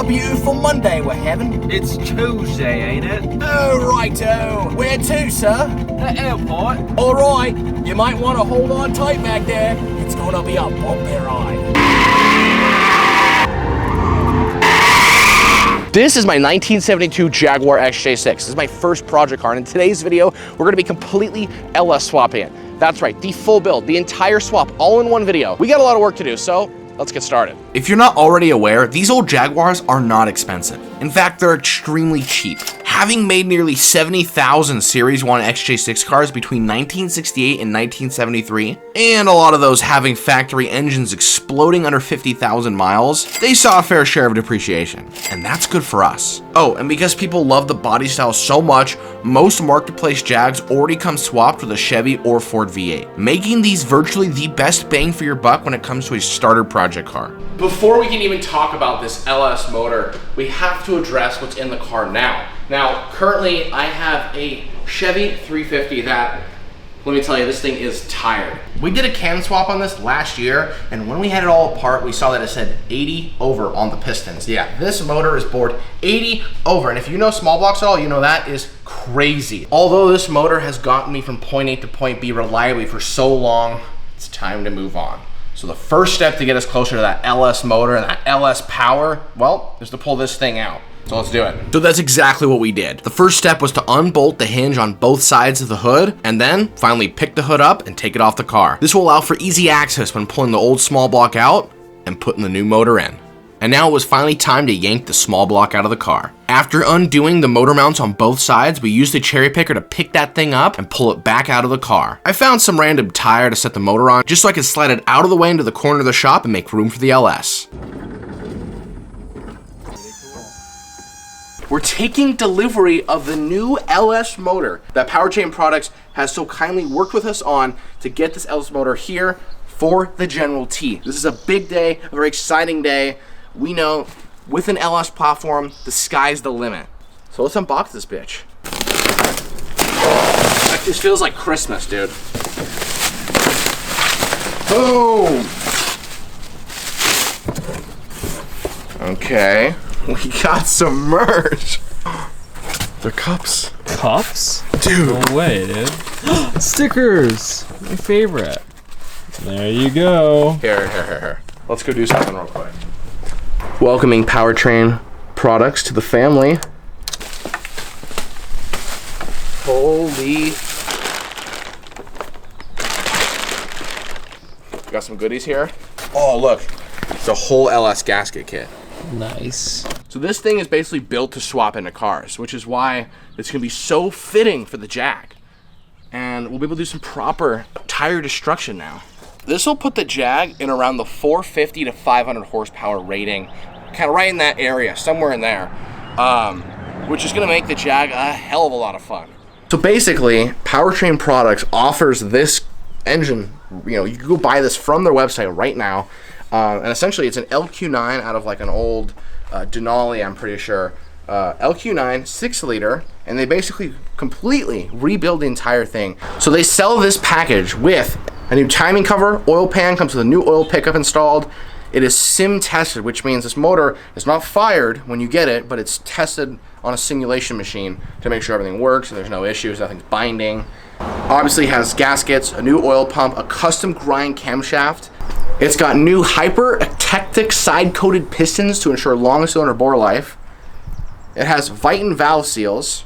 a beautiful Monday we're having. It's Tuesday, ain't it? Oh, righto. Where to, sir? The airport. All right. You might want to hold on tight back there. It's gonna be a bumpy ride. This is my 1972 Jaguar XJ6. This is my first project car, and in today's video, we're gonna be completely LS swapping it. That's right, the full build, the entire swap, all in one video. We got a lot of work to do, so let's get started. If you're not already aware, these old Jaguars are not expensive. In fact, they're extremely cheap. Having made nearly 70,000 Series 1 XJ6 cars between 1968 and 1973, and a lot of those having factory engines exploding under 50,000 miles, they saw a fair share of depreciation, and that's good for us. Oh, and because people love the body style so much, most marketplace Jags already come swapped with a Chevy or Ford V8, making these virtually the best bang for your buck when it comes to a starter project car. Before we can even talk about this LS motor, we have to address what's in the car now. Now, currently I have a Chevy 350 that, let me tell you, this thing is tired. We did a cam swap on this last year, and when we had it all apart, we saw that it said 80 over on the pistons. Yeah, this motor is bored 80 over, and if you know small blocks at all, you know that is crazy. Although this motor has gotten me from point A to point B reliably for so long, it's time to move on. So the first step to get us closer to that LS motor and that LS power, well, is to pull this thing out. So let's do it. So that's exactly what we did. The first step was to unbolt the hinge on both sides of the hood, and then finally pick the hood up and take it off the car. This will allow for easy access when pulling the old small block out and putting the new motor in. And now it was finally time to yank the small block out of the car. After undoing the motor mounts on both sides, we used a cherry picker to pick that thing up and pull it back out of the car. I found some random tire to set the motor on, just so I could slide it out of the way into the corner of the shop and make room for the LS. We're taking delivery of the new LS motor that Powerchain Products has so kindly worked with us on to get this LS motor here for the General T. This is a big day, a very exciting day. We know with an LS platform, the sky's the limit. So let's unbox this bitch. This feels like Christmas, dude. Boom! Okay. We got some merch. They're cups. Cups? Dude. No way, dude. Stickers. My favorite. There you go. Here. Let's go do something real quick. Welcoming Powertrain Products to the family. Holy. Got some goodies here. Oh, look. It's a whole LS gasket kit. Nice. So this thing is basically built to swap into cars, which is why it's gonna be so fitting for the Jag. And we'll be able to do some proper tire destruction now. This will put the Jag in around the 450 to 500 horsepower rating, kind of right in that area, somewhere in there, which is gonna make the Jag a hell of a lot of fun. So basically, Powertrain Products offers this engine, you can go buy this from their website right now. And essentially it's an LQ9 out of like an old Denali, I'm pretty sure. LQ9, 6-liter, and they basically completely rebuild the entire thing. So they sell this package with a new timing cover, oil pan, comes with a new oil pickup installed. It is sim tested, which means this motor is not fired when you get it, but it's tested on a simulation machine to make sure everything works and there's no issues, nothing's binding. Obviously has gaskets, a new oil pump, a custom grind camshaft. It's got new hyper-eclectic side-coated pistons to ensure long cylinder bore life. It has Viton valve seals,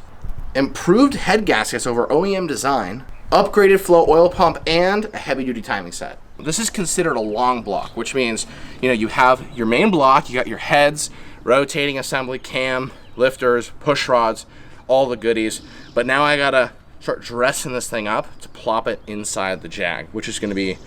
improved head gaskets over OEM design, upgraded flow oil pump, and a heavy-duty timing set. This is considered a long block, which means, you have your main block, you got your heads, rotating assembly, cam, lifters, push rods, all the goodies. But now I gotta start dressing this thing up to plop it inside the Jag, which is gonna be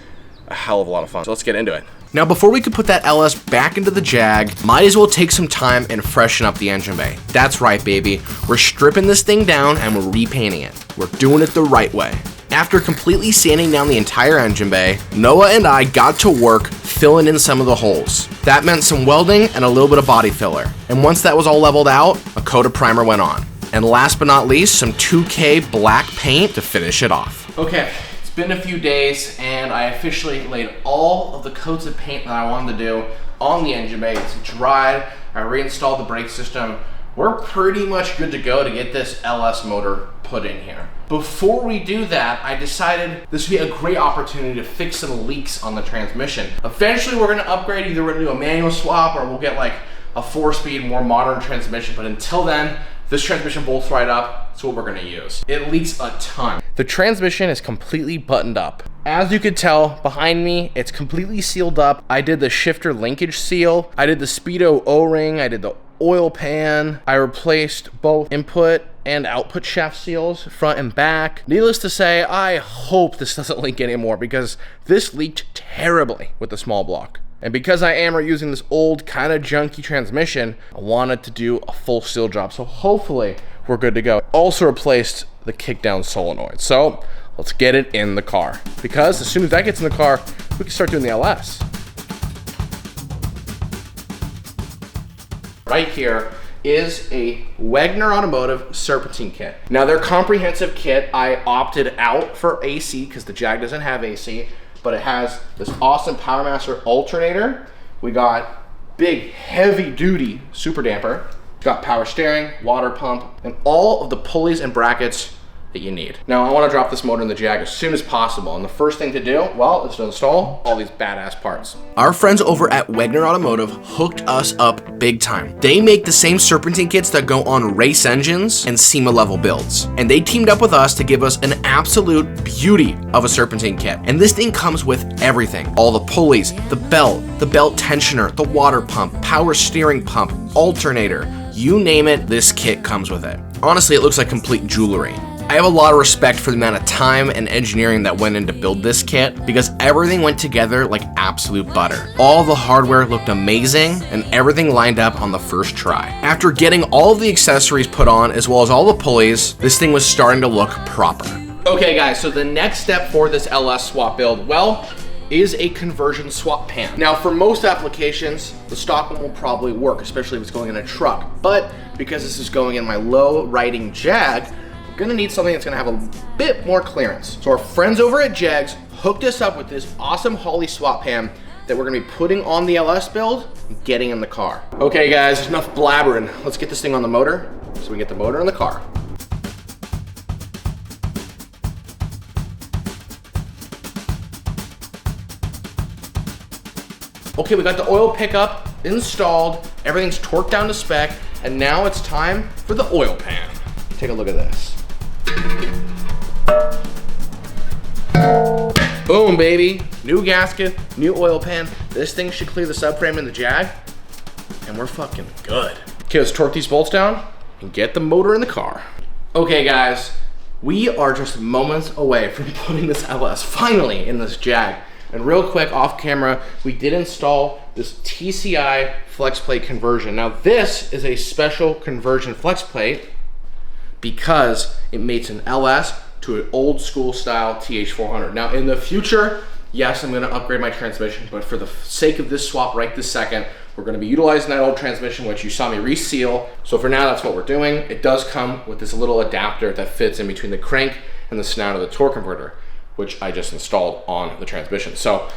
a hell of a lot of fun. So let's get into it. Now, before we can put that LS back into the Jag, might as well take some time and freshen up the engine bay. That's right, baby. We're stripping this thing down and we're repainting it. We're doing it the right way. After completely sanding down the entire engine bay, Noah and I got to work filling in some of the holes. That meant some welding and a little bit of body filler. And once that was all leveled out, a coat of primer went on. And last but not least, some 2K black paint to finish it off. Okay. It's been a few days and I officially laid all of the coats of paint that I wanted to do on the engine bay. It's dried. I reinstalled the brake system. We're pretty much good to go to get this LS motor put in here. Before we do that, I decided this would be a great opportunity to fix some leaks on the transmission. Eventually we're gonna upgrade, either we're gonna do a manual swap or we'll get like a 4-speed, more modern transmission, but until then, this transmission bolts right up. That's what we're gonna use. It leaks a ton. The transmission is completely buttoned up. As you could tell behind me, it's completely sealed up. I did the shifter linkage seal. I did the Speedo O-ring. I did the oil pan. I replaced both input and output shaft seals, front and back. Needless to say, I hope this doesn't leak anymore because this leaked terribly with the small block. And because I am reusing this old, kind of junky transmission, I wanted to do a full seal job. So hopefully we're good to go. Also replaced the kickdown solenoid. So let's get it in the car. Because as soon as that gets in the car, we can start doing the LS. Right here is a Wagner Automotive Serpentine kit. Now their comprehensive kit, I opted out for AC because the Jag doesn't have AC, but it has this awesome PowerMaster alternator. We got big heavy duty super damper. Got power steering, water pump, and all of the pulleys and brackets that you need. Now I want to drop this motor in the Jag as soon as possible, and the first thing to do, well, is to install all these badass parts. Our friends over at Wagner Automotive hooked us up big time. They make the same serpentine kits that go on race engines and SEMA level builds, and they teamed up with us to give us an absolute beauty of a serpentine kit. And this thing comes with everything: all the pulleys, the belt tensioner, the water pump, power steering pump, alternator, you name it, this kit comes with it. Honestly, it looks like complete jewelry. I have a lot of respect for the amount of time and engineering that went in to build this kit because everything went together like absolute butter. All the hardware looked amazing and everything lined up on the first try. After getting all of the accessories put on as well as all the pulleys, this thing was starting to look proper. Okay guys, so the next step for this LS swap build, well, is a conversion swap pan. Now for most applications, the stock one will probably work, especially if it's going in a truck. But because this is going in my low riding Jag, gonna need something that's gonna have a bit more clearance. So our friends over at Jags hooked us up with this awesome Holley swap pan that we're gonna be putting on the LS build and getting in the car. Okay guys, enough blabbering. Let's get this thing on the motor so we get the motor in the car. Okay, we got the oil pickup installed, everything's torqued down to spec, and now it's time for the oil pan. Take a look at this. Boom, baby. New gasket, new oil pan. This thing should clear the subframe in the Jag, and we're fucking good. Okay, let's torque these bolts down and get the motor in the car. Okay, guys, we are just moments away from putting this LS finally in this Jag. And real quick, off camera, we did install this TCI flex plate conversion. Now, this is a special conversion flex plate because it makes an LS to an old school style TH400. Now in the future, yes, I'm gonna upgrade my transmission, but for the sake of this swap right this second, we're gonna be utilizing that old transmission, which you saw me reseal. So for now, that's what we're doing. It does come with this little adapter that fits in between the crank and the snout of the torque converter, which I just installed on the transmission. So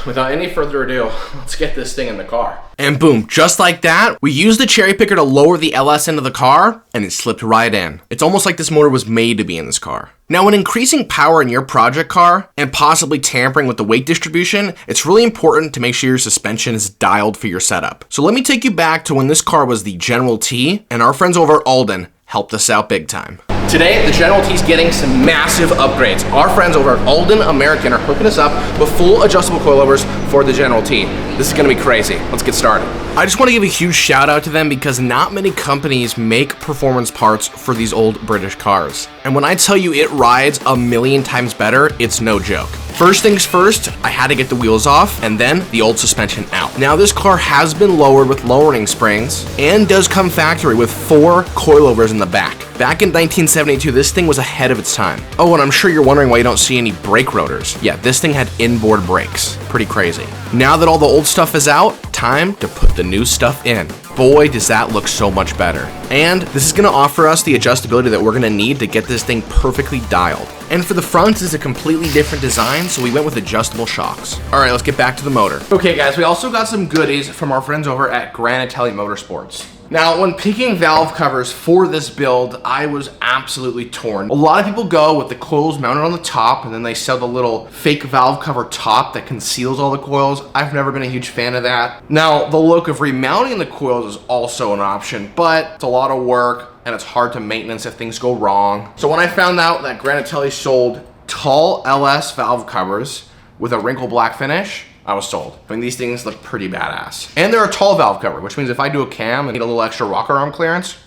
without any further ado, let's get this thing in the car. And boom, just like that, we used the cherry picker to lower the LS into the car, and it slipped right in. It's almost like this motor was made to be in this car. Now, when increasing power in your project car, and possibly tampering with the weight distribution, it's really important to make sure your suspension is dialed for your setup. So let me take you back to when this car was the General T, and our friends over at Alden helped us out big time. Today, the General T's getting some massive upgrades. Our friends over at Alden American are hooking us up with full adjustable coilovers for the General T. This is gonna be crazy. Let's get started. I just wanna give a huge shout out to them because not many companies make performance parts for these old British cars. And when I tell you it rides a million times better, it's no joke. First things first, I had to get the wheels off and then the old suspension out. Now this car has been lowered with lowering springs and does come factory with 4 coilovers in the back. Back in 1972, this thing was ahead of its time. Oh, and I'm sure you're wondering why you don't see any brake rotors. Yeah, this thing had inboard brakes. Pretty crazy. Now that all the old stuff is out, time to put the new stuff in. boy, does that look so much better. And this is gonna offer us the adjustability that we're gonna need to get this thing perfectly dialed. And for the front is a completely different design, so we went with adjustable shocks. All right, let's get back to the motor. Okay guys, we also got some goodies from our friends over at Granatelli Motorsports. Now, when picking valve covers for this build, I was absolutely torn. A lot of people go with the coils mounted on the top, and then they sell the little fake valve cover top that conceals all the coils. I've never been a huge fan of that. Now, the look of remounting the coils is also an option, but it's a lot of work, and it's hard to maintenance if things go wrong. So when I found out that Granatelli sold tall LS valve covers with a wrinkle black finish, I was sold. I mean, these things look pretty badass. And they're a tall valve cover, which means if I do a cam and need a little extra rocker arm clearance,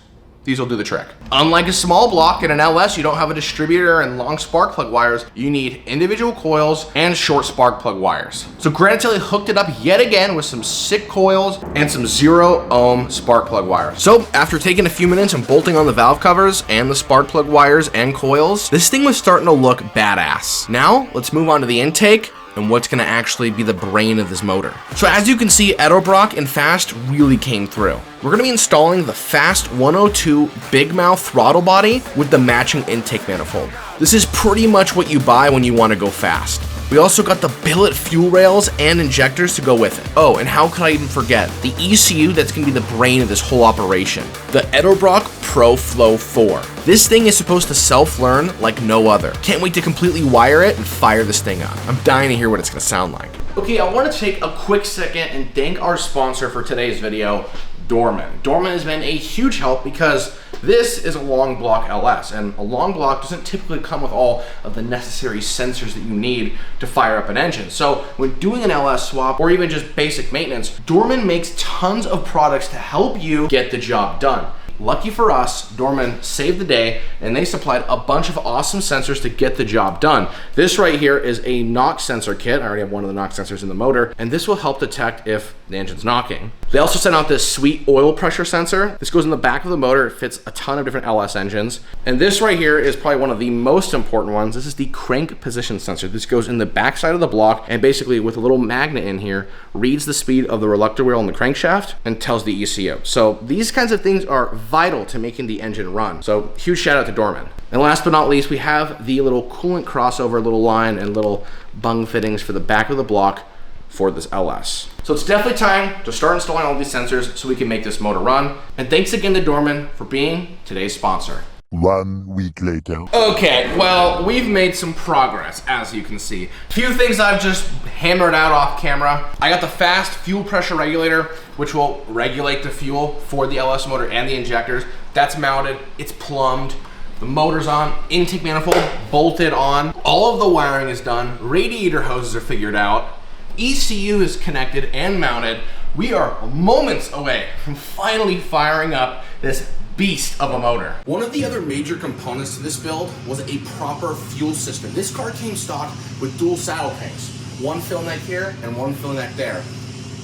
these will do the trick. Unlike a small block in an LS, you don't have a distributor and long spark plug wires. You need individual coils and short spark plug wires. So Granatelli hooked it up yet again with some sick coils and some 0 ohm spark plug wires. So after taking a few minutes and bolting on the valve covers and the spark plug wires and coils, this thing was starting to look badass. Now let's move on to the intake and what's gonna actually be the brain of this motor. So as you can see, Edelbrock and Fast really came through. We're gonna be installing the Fast 102 big mouth throttle body with the matching intake manifold. This is pretty much what you buy when you wanna go fast. We also got the billet fuel rails and injectors to go with it. Oh, and how could I even forget? The ECU that's gonna be the brain of this whole operation. The Edelbrock Pro Flow 4. This thing is supposed to self-learn like no other. Can't wait to completely wire it and fire this thing up. I'm dying to hear what it's gonna sound like. Okay, I wanna take a quick second and thank our sponsor for today's video, Dorman. Dorman has been a huge help because this is a long block LS, and a long block doesn't typically come with all of the necessary sensors that you need to fire up an engine. So when doing an LS swap or even just basic maintenance, Dorman makes tons of products to help you get the job done. Lucky for us, Dorman saved the day and they supplied a bunch of awesome sensors to get the job done. This right here is a knock sensor kit. I already have one of the knock sensors in the motor, and this will help detect if the engine's knocking. They also sent out this sweet oil pressure sensor. This goes in the back of the motor. It fits a ton of different LS engines. And this right here is probably one of the most important ones. This is the crank position sensor. This goes in the back side of the block and basically with a little magnet in here, reads the speed of the reluctor wheel on the crankshaft and tells the ECU. So these kinds of things are vital to making the engine run. So huge shout out to Dorman. And last but not least, we have the little coolant crossover little line and little bung fittings for the back of the block for this LS. So it's definitely time to start installing all these sensors so we can make this motor run. And thanks again to Dorman for being today's sponsor. 1 week later. Okay, well, we've made some progress, as you can see. A few things I've just hammered out off camera. I got the Fast fuel pressure regulator, which will regulate the fuel for the LS motor and the injectors. That's mounted, it's plumbed. The motor's on, intake manifold bolted on. All of the wiring is done. Radiator hoses are figured out. ECU is connected and mounted. We are moments away from finally firing up this beast of a motor. One of the other major components to this build was a proper fuel system. This car came stock with dual saddle tanks. One fill neck here and one fill neck there.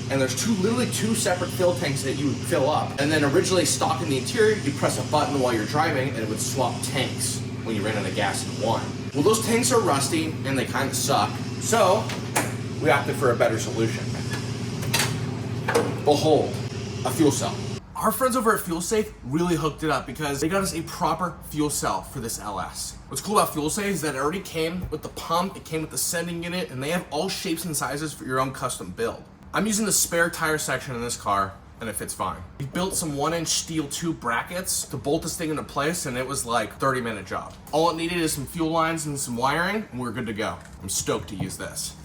And there's literally two separate fill tanks that you would fill up. And then originally stock in the interior, you press a button while you're driving and it would swap tanks when you ran out of gas in one. Well, those tanks are rusty and they kind of suck. So we opted for a better solution. Behold, a fuel cell. Our friends over at FuelSafe really hooked it up because they got us a proper fuel cell for this LS. What's cool about FuelSafe is that it already came with the pump, it came with the sending unit, and they have all shapes and sizes for your own custom build. I'm using the spare tire section in this car, and it fits fine. We built some 1-inch steel tube brackets to bolt this thing into place, and it was like a 30-minute job. All it needed is some fuel lines and some wiring, and we're good to go. I'm stoked to use this.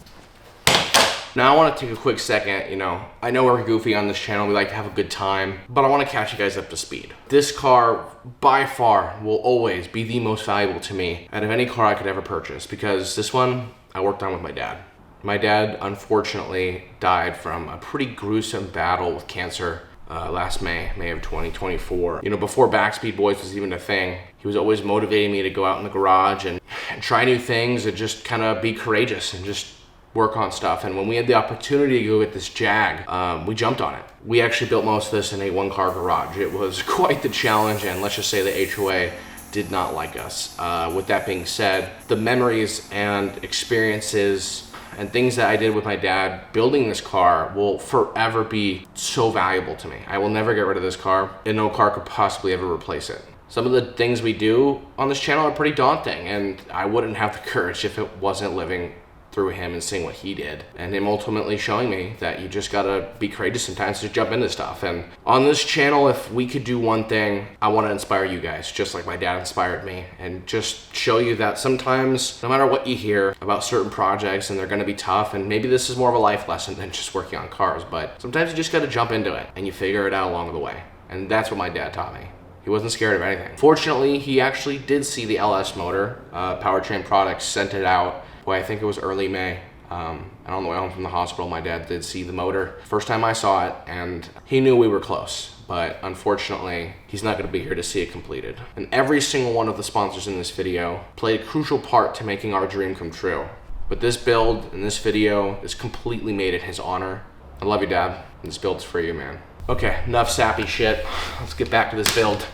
Now I want to take a quick second, I know we're goofy on this channel, we like to have a good time, but I want to catch you guys up to speed. This car, by far, will always be the most valuable to me out of any car I could ever purchase, because this one, I worked on with my dad. My dad, unfortunately, died from a pretty gruesome battle with cancer last May of 2024. Before Backspeed Boys was even a thing, he was always motivating me to go out in the garage and try new things and just kind of be courageous and just work on stuff. And when we had the opportunity to go get this Jag, we jumped on it. We actually built most of this in a one-car garage. It was quite the challenge, and let's just say the HOA did not like us. With that being said, the memories and experiences and things that I did with my dad building this car will forever be so valuable to me. I will never get rid of this car, and no car could possibly ever replace it. Some of the things we do on this channel are pretty daunting, and I wouldn't have the courage if it wasn't living through him and seeing what he did, and him ultimately showing me that you just gotta be courageous sometimes to jump into stuff. And on this channel, if we could do one thing, I want to inspire you guys just like my dad inspired me, and just show you that sometimes no matter what you hear about certain projects, and they're gonna be tough, and maybe this is more of a life lesson than just working on cars, but sometimes you just gotta jump into it and you figure it out along the way. And that's what my dad taught me. He wasn't scared of anything. Fortunately, he actually did see the LS motor. Powertrain Products sent it out. Well, I think it was early May. And on the way home from the hospital, my dad did see the motor. First time I saw it, and he knew we were close. But unfortunately, he's not gonna be here to see it completed. And every single one of the sponsors in this video played a crucial part to making our dream come true. But this build and this video is completely made in his honor. I love you, Dad. And this build's for you, man. Okay, enough sappy shit. Let's get back to this build.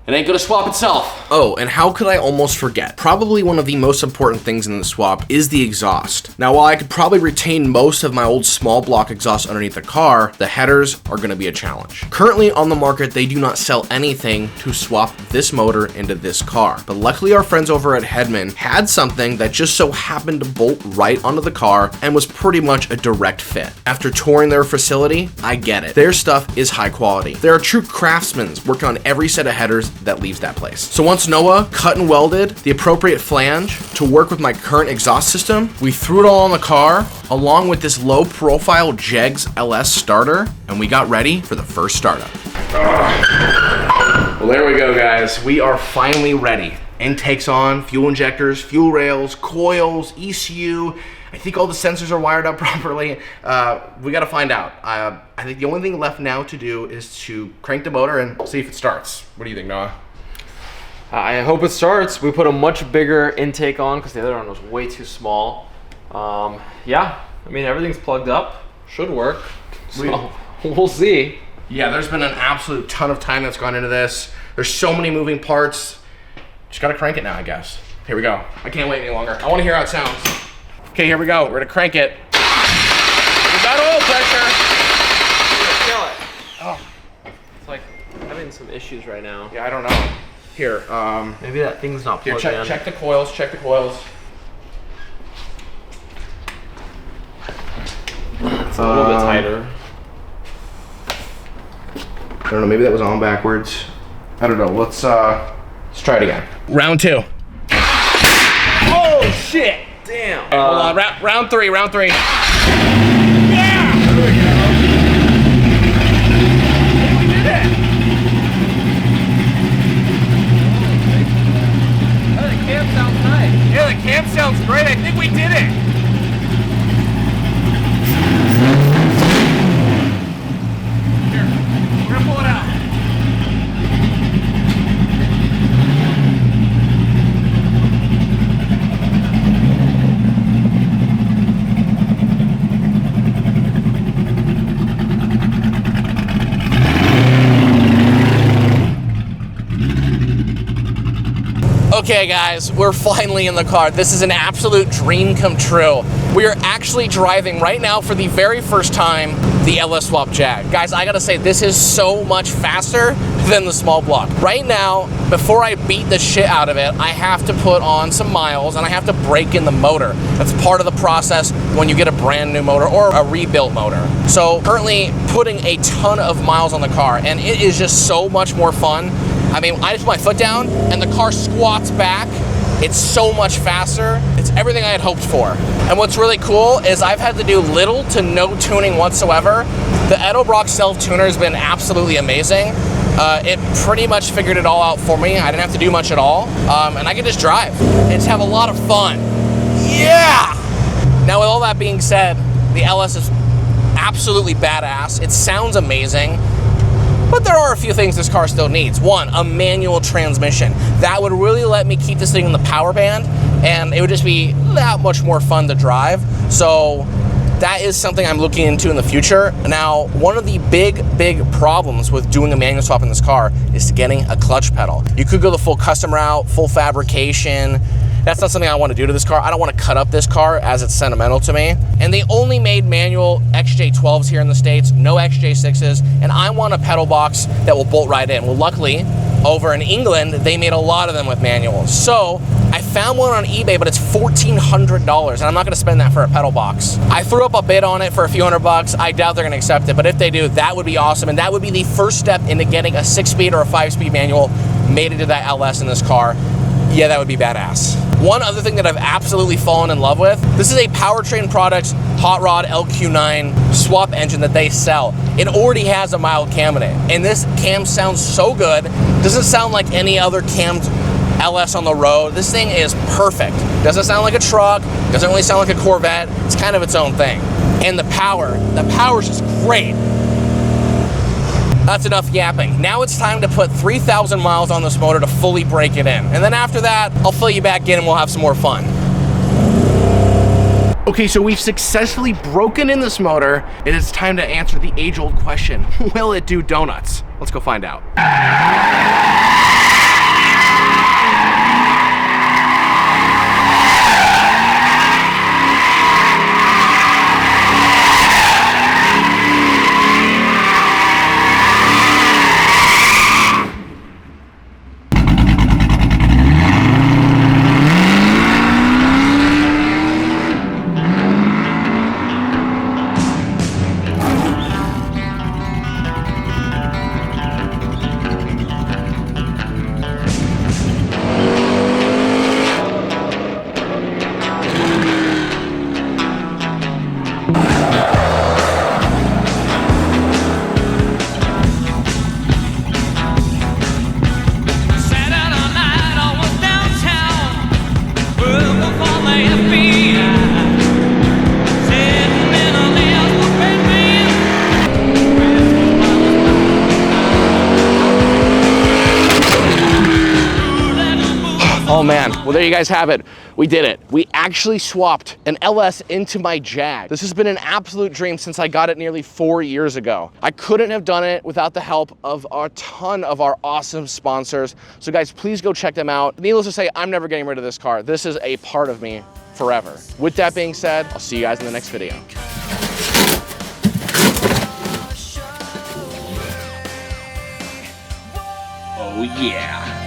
It ain't gonna swap itself. Oh, and how could I almost forget? Probably one of the most important things in the swap is the exhaust. Now, while I could probably retain most of my old small block exhaust underneath the car, the headers are gonna be a challenge. Currently on the market, they do not sell anything to swap this motor into this car. But luckily our friends over at Hedman had something that just so happened to bolt right onto the car and was pretty much a direct fit. After touring their facility, I get it. Their stuff is high quality. There are true craftsmen working on every set of headers that leaves that place. So once Noah cut and welded the appropriate flange to work with my current exhaust system, we threw it all on the car along with this low profile Jegs LS starter, and we got ready for the first startup. Well, there we go, guys. We are finally ready. Intakes on, fuel injectors, fuel rails, coils, ECU. I think all the sensors are wired up properly. We gotta find out. I think the only thing left now to do is to crank the motor and see if it starts. What do you think, Noah? I hope it starts. We put a much bigger intake on because the other one was way too small. Yeah, I mean, everything's plugged up. Should work. So we'll see. Yeah, there's been an absolute ton of time that's gone into this. There's so many moving parts. Just gotta crank it now, I guess. Here we go. I can't wait any longer. I wanna hear how it sounds. Okay, here we go. We're gonna crank it. We got oil pressure. Kill it. Oh, it's like having some issues right now. Yeah, I don't know. Here, maybe that thing's not plugged in. Check the coils. Check the coils. It's a little bit tighter. I don't know. Maybe that was on backwards. I don't know. Let's try it again. Round 2. Oh shit! Damn. Okay, hold on. Round 3. Round 3. Yeah! There we go. We did it! Oh, the cam sounds nice. Yeah, the cam sounds great. I think we did it. Here, we're gonna pull it out. Okay guys, we're finally in the car. This is an absolute dream come true. We are actually driving right now for the very first time the LS Swap Jag. Guys, I gotta say, this is so much faster than the small block. Right now, before I beat the shit out of it, I have to put on some miles and I have to break in the motor. That's part of the process when you get a brand new motor or a rebuilt motor. So currently putting a ton of miles on the car, and it is just so much more fun. I mean, I just put my foot down and the car squats back. It's so much faster. It's everything I had hoped for. And what's really cool is I've had to do little to no tuning whatsoever. The Edelbrock self-tuner has been absolutely amazing. It pretty much figured it all out for me. I didn't have to do much at all. And I could just drive and just have a lot of fun. Yeah! Now with all that being said, the LS is absolutely badass. It sounds amazing. But there are a few things this car still needs. One, a manual transmission. That would really let me keep this thing in the power band, and it would just be that much more fun to drive. So that is something I'm looking into in the future. Now, one of the big problems with doing a manual swap in this car is getting a clutch pedal. You could go the full custom route, full fabrication, That's not something I want to do to this car. I don't want to cut up this car as it's sentimental to me. And they only made manual XJ12s here in the States, no XJ6s, and I want a pedal box that will bolt right in. Well, luckily, over in England, they made a lot of them with manuals. So I found one on eBay, but it's $1,400, and I'm not gonna spend that for a pedal box. I threw up a bid on it for a few $100. I doubt they're gonna accept it, but if they do, that would be awesome, and that would be the first step into getting a 6-speed or a 5-speed manual made into that LS in this car. Yeah, that would be badass. One other thing that I've absolutely fallen in love with, this is a Powertrain Products Hot Rod LQ9 swap engine that they sell. It already has a mild cam in it, and this cam sounds so good. Doesn't sound like any other cammed LS on the road. This thing is perfect. Doesn't sound like a truck, doesn't really sound like a Corvette. It's kind of its own thing. And the power's just great. That's enough yapping. Now it's time to put 3,000 miles on this motor to fully break it in. And then after that, I'll fill you back in and we'll have some more fun. Okay, so we've successfully broken in this motor, and it's time to answer the age-old question, will it do donuts? Let's go find out. Oh man, well there you guys have it. We did it. We actually swapped an LS into my Jag. This has been an absolute dream since I got it nearly 4 years ago. I couldn't have done it without the help of a ton of our awesome sponsors. So guys, please go check them out. Needless to say, I'm never getting rid of this car. This is a part of me forever. With that being said, I'll see you guys in the next video. Oh yeah.